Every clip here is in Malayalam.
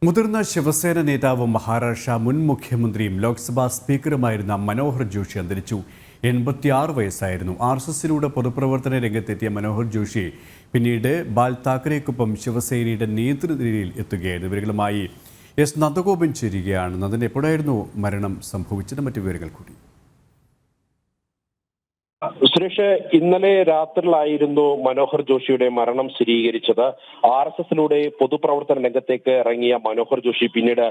മുതിർന്ന ശിവസേന നേതാവും മഹാരാഷ്ട്ര മുൻ മുഖ്യമന്ത്രിയും ലോക്സഭാ സ്പീക്കറുമായിരുന്ന മനോഹർ ജോഷി അന്തരിച്ചു. 86 വയസ്സായിരുന്നു. RSSലൂടെ പൊതുപ്രവർത്തന രംഗത്തെത്തിയ മനോഹർ ജോഷി പിന്നീട് ബാൽ താക്കറെക്കൊപ്പം ശിവസേനയുടെ നേതൃനിരയിൽ എത്തുകയായിരുന്നു. ഇവരുമായി എസ് നന്ദഗോപൻ ചേരുകയാണ്. നന്ദൻ, എപ്പോഴായിരുന്നു മരണം സംഭവിച്ചത്? മറ്റു വിവരങ്ങൾ കൂടി. സുരേഷ്, ഇന്നലെ രാത്രിയിലായിരുന്നു മനോഹർ ജോഷിയുടെ മരണം സ്ഥിരീകരിച്ചത്. RSSലൂടെ പൊതുപ്രവർത്തന രംഗത്തേക്ക് ഇറങ്ങിയ മനോഹർ ജോഷി പിന്നീട്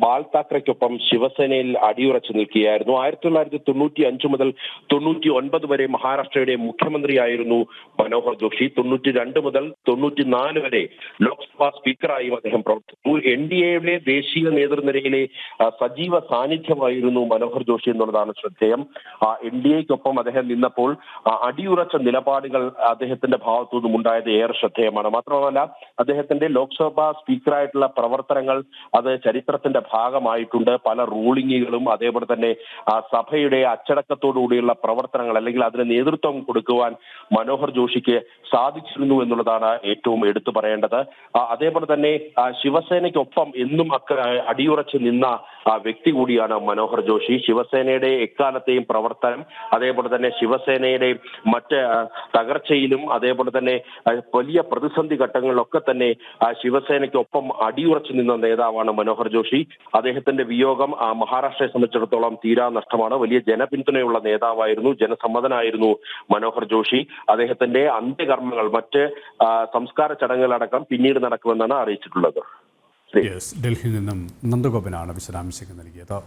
ബാൽ താക്കറെക്കൊപ്പം ശിവസേനയിൽ അടിയുറച്ചു നിൽക്കുകയായിരുന്നു. 1995 മുതൽ 99 വരെ മഹാരാഷ്ട്രയുടെ മുഖ്യമന്ത്രിയായിരുന്നു മനോഹർ ജോഷി. 92 മുതൽ 94 വരെ ലോക്സഭാ സ്പീക്കറായും അദ്ദേഹം പ്രവർത്തിച്ചു. NDAയുടെ ദേശീയ നേതൃനിരയിലെ സജീവ സാന്നിധ്യമായിരുന്നു മനോഹർ ജോഷി എന്നുള്ളതാണ് ശ്രദ്ധേയം. NDAക്കൊപ്പം അദ്ദേഹം നിന്നപ്പോൾ അടിയുറച്ച നിലപാടുകൾ അദ്ദേഹത്തിന്റെ ഭാഗത്തു നിന്നും ഉണ്ടായത് ഏറെ ശ്രദ്ധേയമാണ്. മാത്രമല്ല, അദ്ദേഹത്തിന്റെ ലോക്സഭാ സ്പീക്കറായിട്ടുള്ള പ്രവർത്തനങ്ങൾ അത് ചരിത്രത്തിന്റെ ഭാഗമായിട്ടുണ്ട്. പല റൂളിങ്ങുകളും അതേപോലെ തന്നെ സഭയുടെ അച്ചടക്കത്തോടുകൂടിയുള്ള പ്രവർത്തനങ്ങൾ അല്ലെങ്കിൽ അതിന് നേതൃത്വം കൊടുക്കുവാൻ മനോഹർ ജോഷിക്ക് സാധിച്ചിരുന്നു എന്നുള്ളതാണ് ഏറ്റവും എടുത്തു പറയേണ്ടത്. അതേപോലെ തന്നെ ശിവസേനയ്ക്കൊപ്പം എന്നും അടിയുറച്ച് നിന്ന വ്യക്തി കൂടിയാണ് മനോഹർ ജോഷി. ശിവസേനയുടെ എക്കാലത്തെയും പ്രവർത്തനം, അതേപോലെ തന്നെ ശിവസേനയുടെ മറ്റ് തകർച്ചയിലും അതേപോലെ തന്നെ വലിയ പ്രതിസന്ധി ഘട്ടങ്ങളിലൊക്കെ തന്നെ ശിവസേനയ്ക്കൊപ്പം അടിയുറച്ചു നിന്ന നേതാവാണ് മനോഹർ ജോഷി. അദ്ദേഹത്തിന്റെ വിയോഗം മഹാരാഷ്ട്രയെ സംബന്ധിച്ചിടത്തോളം തീരാ നഷ്ടമാണ്. വലിയ ജനപിന്തുണയുള്ള നേതാവായിരുന്നു, ജനസമ്മതനായിരുന്നു മനോഹർ ജോഷി. അദ്ദേഹത്തിന്റെ അന്ത്യകർമ്മങ്ങൾ, മറ്റ് സംസ്കാര ചടങ്ങുകളടക്കം പിന്നീട് നടക്കുമെന്നാണ് അറിയിച്ചിട്ടുള്ളത്. ഡൽഹിയിൽ നിന്നും നന്ദഗോപനാണ് വിശദാംശങ്ങൾ നൽകിയത്.